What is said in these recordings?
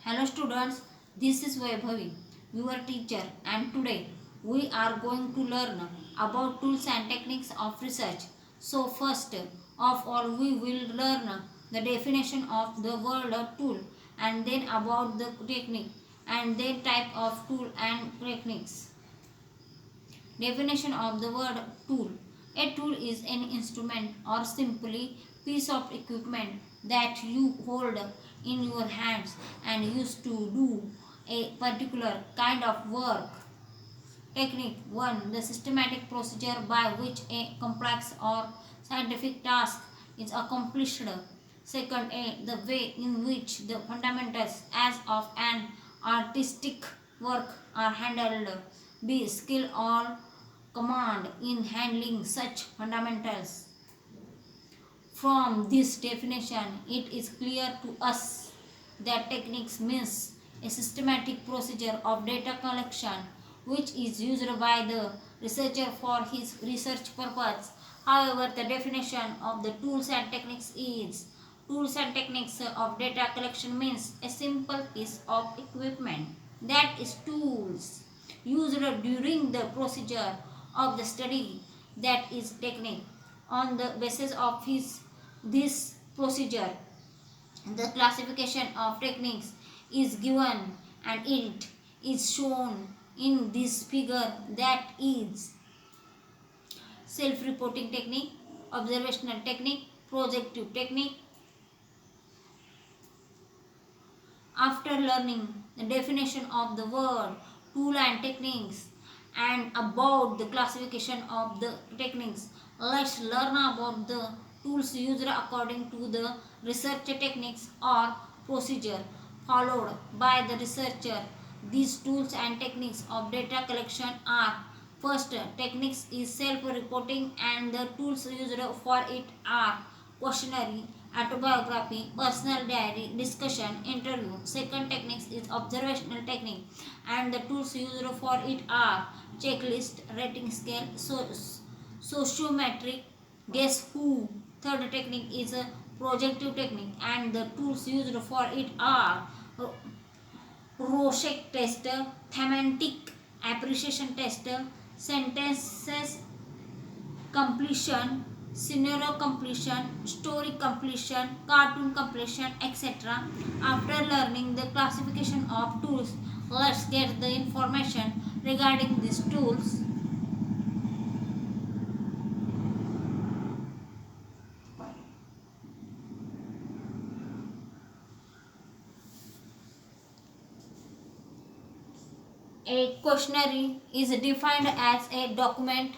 Hello students, this is Vaibhavi, your teacher, and today we are going to learn about tools and techniques of research. So first of all we will learn the definition of the word tool and then about the technique and then type of tool and techniques. Definition of the word tool. A tool is an instrument or simply piece of equipment that you hold in your hands and use to do a particular kind of work. Technique 1. The systematic procedure by which a complex or scientific task is accomplished. Second, the way in which the fundamentals as of an artistic work are handled. B. Skill or command in handling such fundamentals. From this definition, it is clear to us that techniques means a systematic procedure of data collection which is used by the researcher for his research purpose. However, the definition of the tools and techniques is tools and techniques of data collection means a simple piece of equipment that is tools used during the procedure of the study that is technique. On the basis of this procedure, the classification of techniques is given and it is shown in this figure, that is self-reporting technique, observational technique, projective technique. After learning the definition of the word tool and techniques and about the classification of the techniques, let's learn about the tools used according to the research techniques or procedure followed by the researcher. These tools and techniques of data collection are: first, techniques is self-reporting and the tools used for it are questionnaire, autobiography, personal diary, discussion, interview. Second techniques is observational technique and the tools used for it are checklist, rating scale, sociometric, guess who. Third technique is a projective technique and the tools used for it are Rorschach test, thematic appreciation test, sentences completion, scenario completion, story completion, cartoon completion, etc. After learning the classification of tools, let's get the information regarding these tools. A questionnaire is defined as a document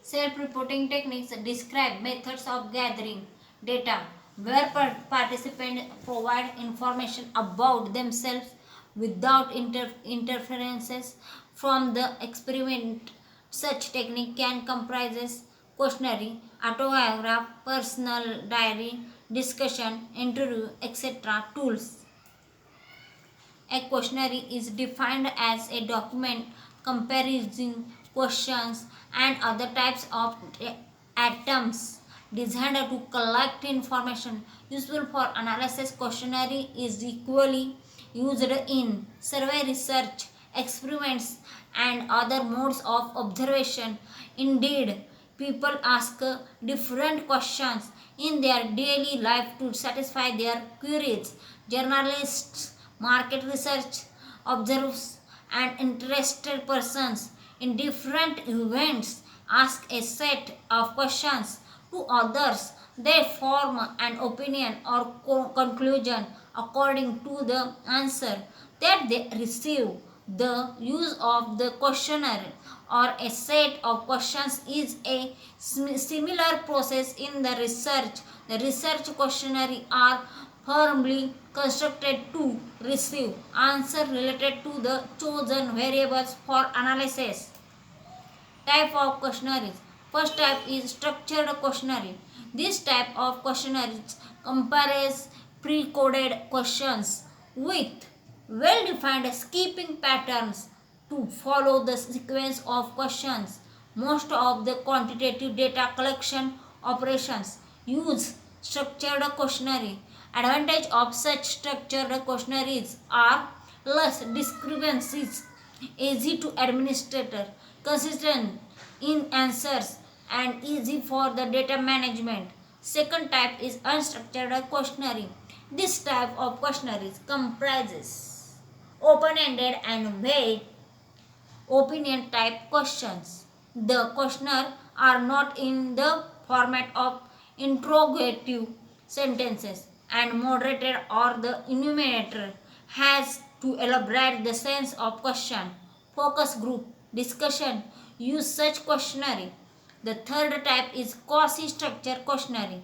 self-reporting techniques describe methods of gathering data where participants provide information about themselves without interferences from the experiment. Such technique can comprise questionnaire, autobiograph, personal diary, discussion, interview, etc. Tools. A questionnaire is defined as a document comprising questions and other types of items designed to collect information useful for analysis. Questionnaire is equally used in survey research, experiments, and other modes of observation. Indeed, people ask different questions in their daily life to satisfy their queries. Journalists, market research observes, and interested persons in different events ask a set of questions to others. They form an opinion or conclusion according to the answer that they receive. The use of the questionnaire or a set of questions is a similar process in the research. The research questionnaire are firmly constructed to receive answers related to the chosen variables for analysis. Type of questionnaires. First type is structured questionnaire. This type of questionnaires compares pre-coded questions with well-defined skipping patterns to follow the sequence of questions Most of the quantitative data collection operations use structured questionnaire. Advantage of such structured questionnaires are less discrepancies, easy to administer, consistent in answers, and easy for the data management. Second type is unstructured questionnaire. This type of questionnaire comprises open-ended and vague opinion type questions. The questionnaire are not in the format of interrogative sentences, and moderator or the enumerator has to elaborate the sense of question. Focus group discussion use such questionnaire. The third type is quasi-structured questionnaire.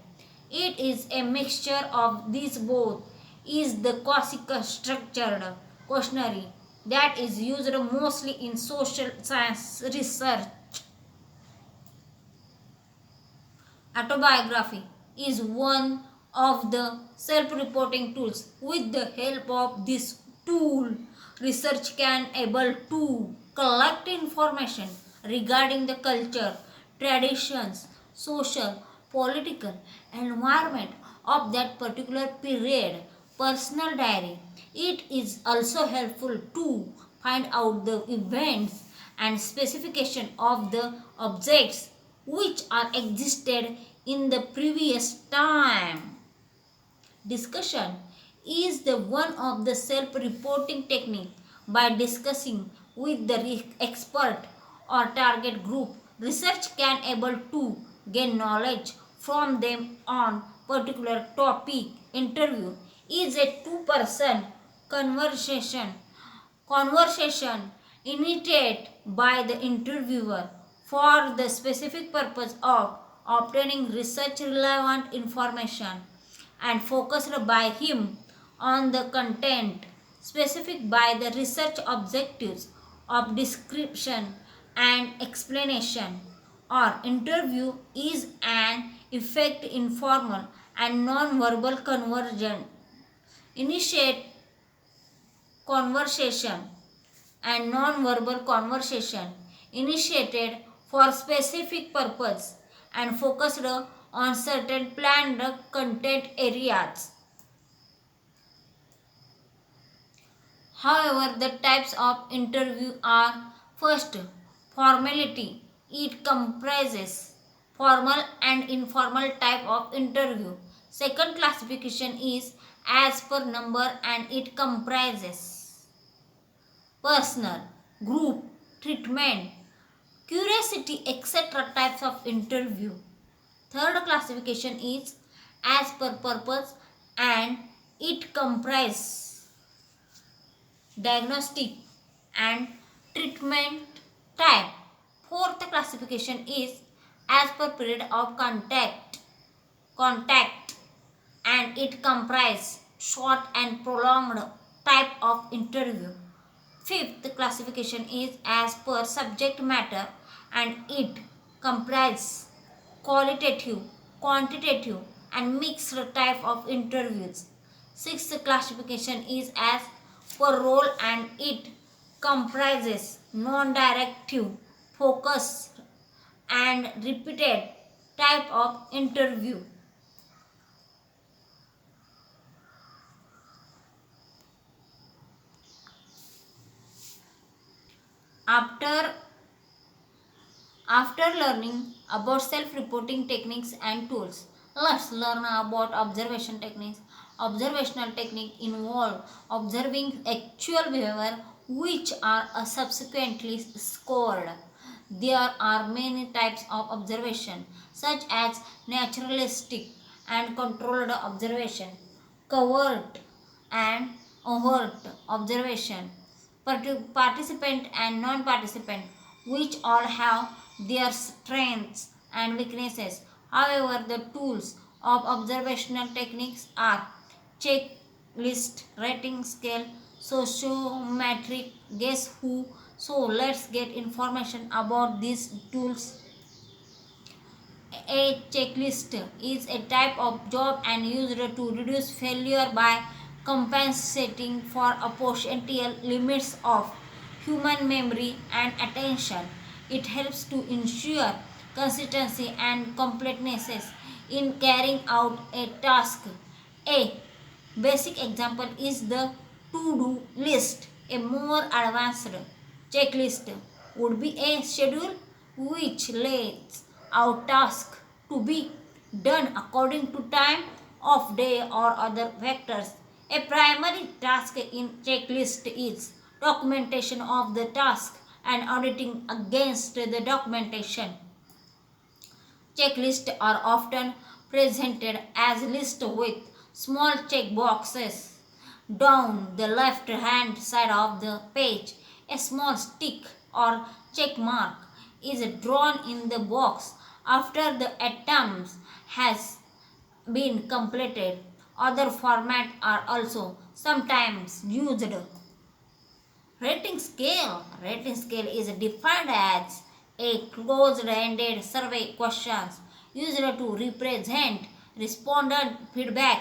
It is a mixture of these both. Is the quasi-structured questionnaire that is used mostly in social science research. Autobiography is one of the self-reporting tools. With the help of this tool, research can able to collect information regarding the culture, traditions, social, political, environment of that particular period. Personal diary. It is also helpful to find out the events and specification of the objects which are existed in the previous time. Discussion is the one of the self-reporting technique. By discussing with the expert or target group, research can able to gain knowledge from them on particular topic. Interview is a two-person conversation conversation initiated by the interviewer for the specific purpose of obtaining research relevant information and focused by him on the content specific by the research objectives of description and explanation. Or interview is an effect informal and non-verbal conversion initiate conversation and non-verbal conversation initiated for specific purpose and focused on certain planned content areas. However, the types of interview are: first, formality. It comprises formal and informal type of interview. Second classification is as per number, and it comprises personal, group, treatment, curiosity, etc. types of interview. Third classification is as per purpose, and it comprises diagnostic and treatment type. Fourth classification is as per period of contact, and it comprises short and prolonged type of interview. Fifth classification is as per subject matter, and it comprises qualitative, quantitative, and mixed type of interviews. Sixth classification is as per role, and it comprises non-directive, focused, and repeated type of interview. After learning about self-reporting techniques and tools, let's learn about observation techniques. Observational techniques involve observing actual behavior which are subsequently scored. There are many types of observation, such as naturalistic and controlled observation, covert and overt observation, participant and non-participant, which all have their strengths and weaknesses. However, the tools of observational techniques are checklist, rating scale, sociometric, guess who. So let's get information about these tools. A checklist is a type of job and used to reduce failure by compensating for a potential limits of human memory and attention. It helps to ensure consistency and completeness in carrying out a task. A basic example is the to-do list. A more advanced checklist would be a schedule which lays out tasks to be done according to time of day or other factors. A primary task in checklist is documentation of the task and auditing against the documentation. Checklists are often presented as lists with small check boxes down the left hand side of the page. A small tick or check mark is drawn in the box after the attempt has been completed. Other formats are also sometimes used. Rating scale. Rating scale is defined as a closed-ended survey questions used to represent respondent feedback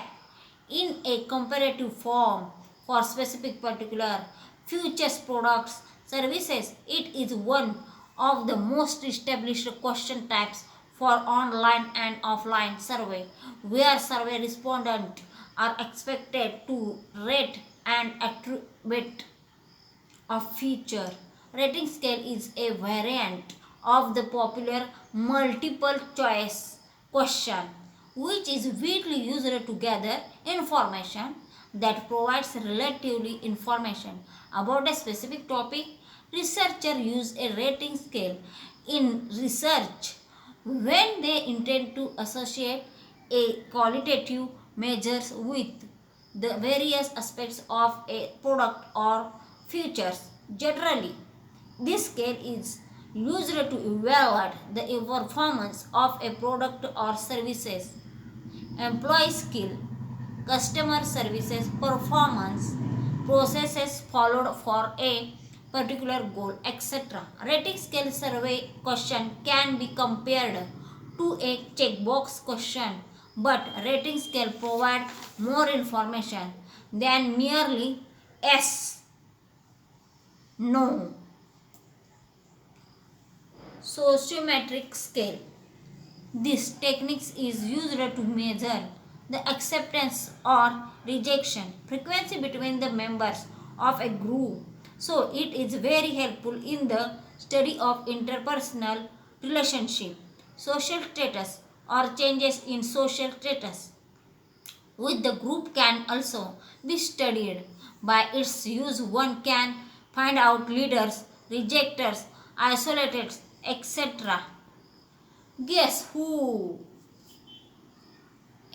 in a comparative form for specific particular futures products services. It is one of the most established question types for online and offline survey, where survey respondents are expected to rate and attribute of feature. Rating scale is a variant of the popular multiple choice question, which is widely used to gather information that provides relatively information about a specific topic. Researchers use a rating scale in research when they intend to associate a qualitative measures with the various aspects of a product or features. Generally, this scale is used to evaluate the performance of a product or services, employee skill, customer services performance, processes followed for a particular goal, etc. Rating scale survey question can be compared to a checkbox question, but rating scale provide more information than merely yes, no. Sociometric scale. This technique is used to measure the acceptance or rejection frequency between the members of a group. So it is very helpful in the study of interpersonal relationship, social status or changes in social status with the group can also be studied. By its use, one can find out leaders, rejectors, isolated, etc. Guess who?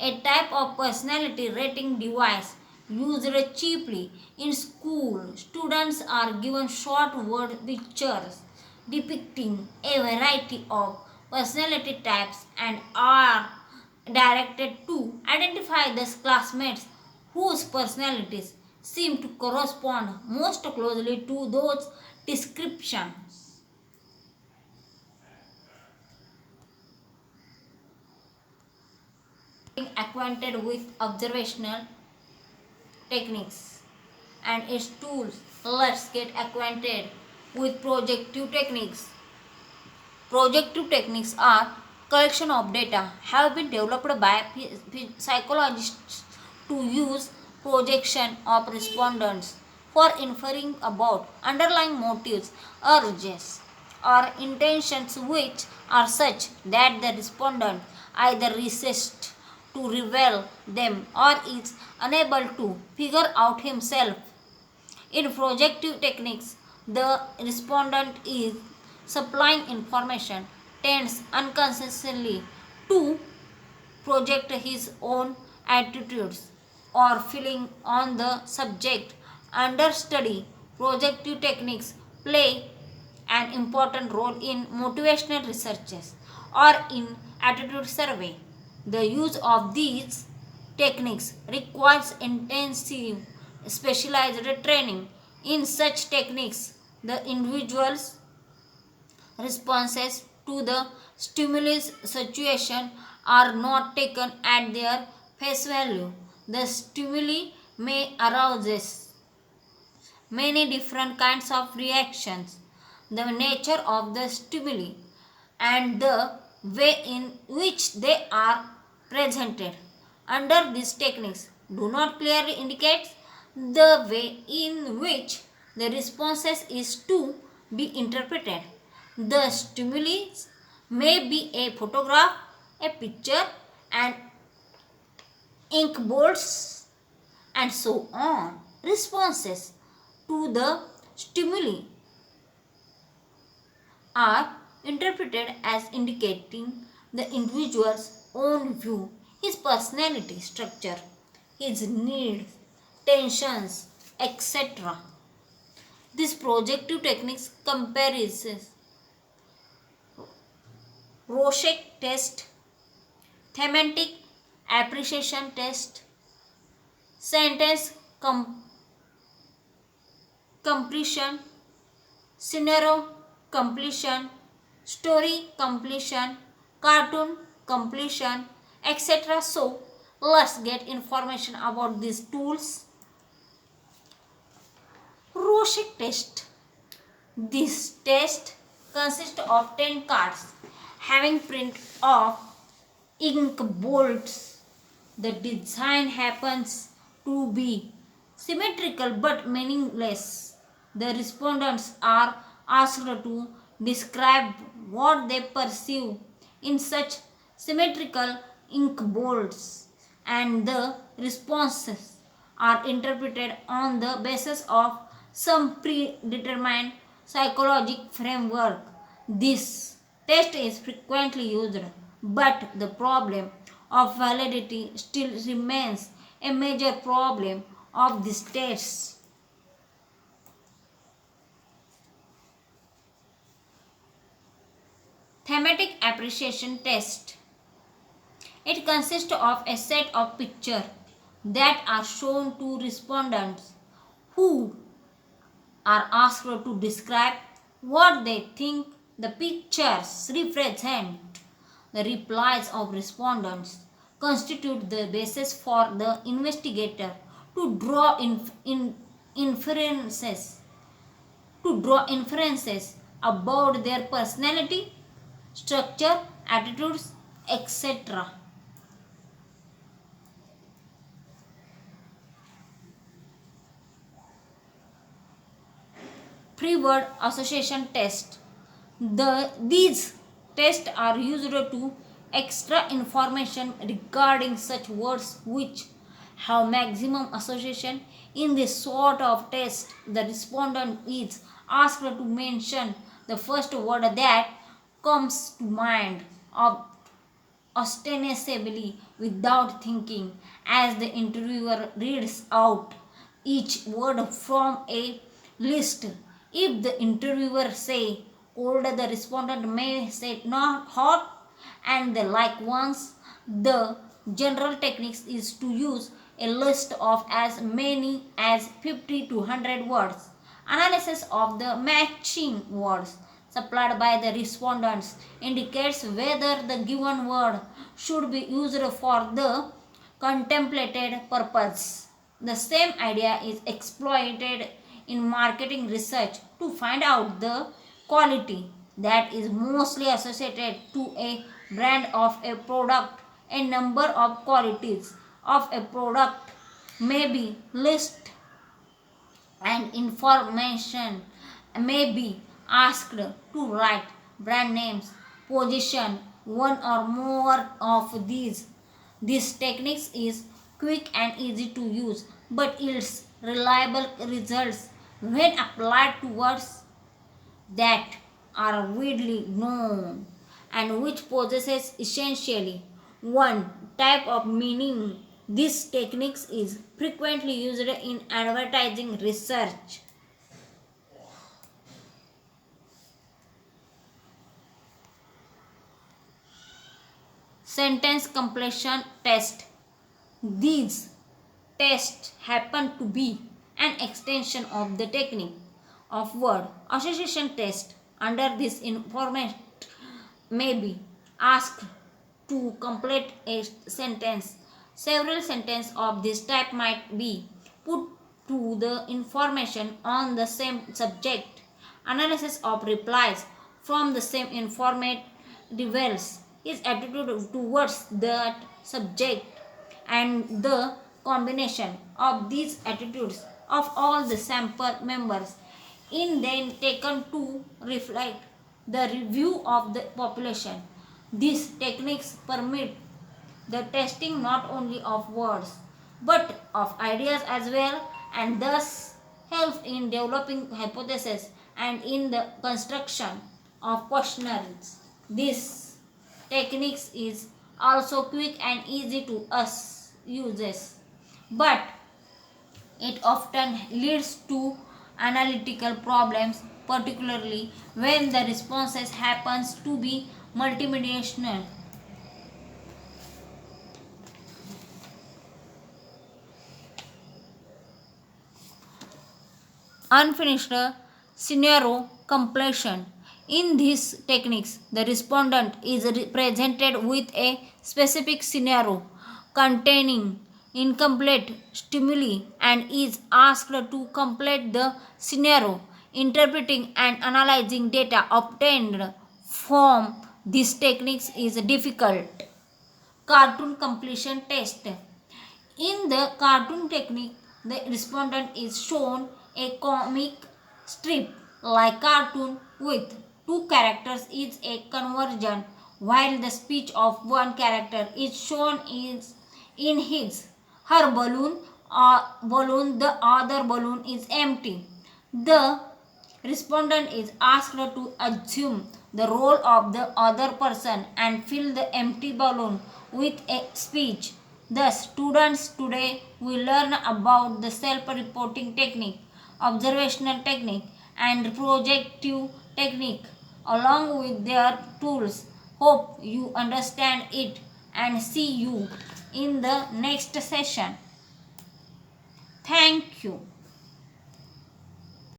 A type of personality rating device used cheaply in school. Students are given short word pictures depicting a variety of personality types and are directed to identify the classmates whose personalities seem to correspond most closely to those descriptions. Getting acquainted with observational techniques and its tools, let's get acquainted with projective techniques. Projective techniques are collection of data have been developed by psychologists to use projection of respondents for inferring about underlying motives, urges, or intentions which are such that the respondent either resists to reveal them or is unable to figure out himself. In projective techniques, the respondent is supplying information tends unconsciously to project his own attitudes or feeling on the subject under study. Projective techniques play an important role in motivational researches or in attitude survey. The use of these techniques requires intensive specialized training. In such techniques, the individual's responses to the stimulus situation are not taken at their face value. The stimuli may arouse many different kinds of reactions. the nature of the stimuli, and the way in which they are presented under these techniques do not clearly indicate the way in which the responses is to be interpreted. The stimuli may be a photograph, a picture, and ink bolts, and so on. Responses to the stimuli are interpreted as indicating the individual's own view, his personality structure, his needs, tensions, etc. This projective techniques comparisons Rorschach test, thematic appreciation test, sentence completion, scenario completion, story completion, cartoon completion, etc. So, let's get information about these tools. Rorschach test. This test consists of 10 cards having print of ink bolts. The design happens to be symmetrical but meaningless. The respondents are asked to describe what they perceive in such symmetrical ink bolts, and the responses are interpreted on the basis of some predetermined psychological framework. This test is frequently used, but the problem of validity still remains a major problem of this test. Thematic appreciation test. It consists of a set of pictures that are shown to respondents who are asked to describe what they think the pictures represent. The replies of respondents constitute the basis for the investigator to draw inferences about their personality, structure, attitudes, etc. Pre-word association test. These tests are used to extract information regarding such words which have maximum association. In this sort of test, the respondent is asked to mention the first word that comes to mind ostensibly without thinking, as the interviewer reads out each word from a list. If the interviewer say cold, the respondent may say not hot, and the like ones. The general technique is to use a list of as many as 50 to 100 words. Analysis of the matching words supplied by the respondents indicates whether the given word should be used for the contemplated purpose. The same idea is exploited in marketing research to find out the quality that is mostly associated to a brand of a product. A number of qualities of a product may be listed, and information may be asked to write brand names, position one or more of these. This technique is quick and easy to use, but yields reliable results when applied to words that are widely known and which possesses essentially one type of meaning. This technique is frequently used in advertising research. Sentence completion test. These tests happen to be an extension of the technique of word association test. Under this, informant may be asked to complete a sentence. Several sentences of this type might be put to the information on the same subject. analysis of replies from the same informant reveals his attitude towards that subject, and the combination of these attitudes of all the sample members in then taken to reflect the review of the population. These techniques permit the testing not only of words but of ideas as well, and thus help in developing hypotheses and in the construction of questionnaires. This techniques is also quick and easy to us uses, but it often leads to analytical problems, particularly when the responses happens to be multidimensional. Unfinished scenario completion. In these techniques, the respondent is presented with a specific scenario containing incomplete stimuli and is asked to complete the scenario, interpreting and analyzing data obtained from these techniques is difficult. Cartoon completion test. In the cartoon technique, the respondent is shown a comic strip like cartoon with two characters is a conversion, while the speech of one character is shown is in his her balloon, the other balloon is empty. The respondent is asked to assume the role of the other person and fill the empty balloon with a speech. Thus, students today will learn about the self-reporting technique, observational technique, and projective technique along with their tools. Hope you understand it and see you in the next session. Thank you.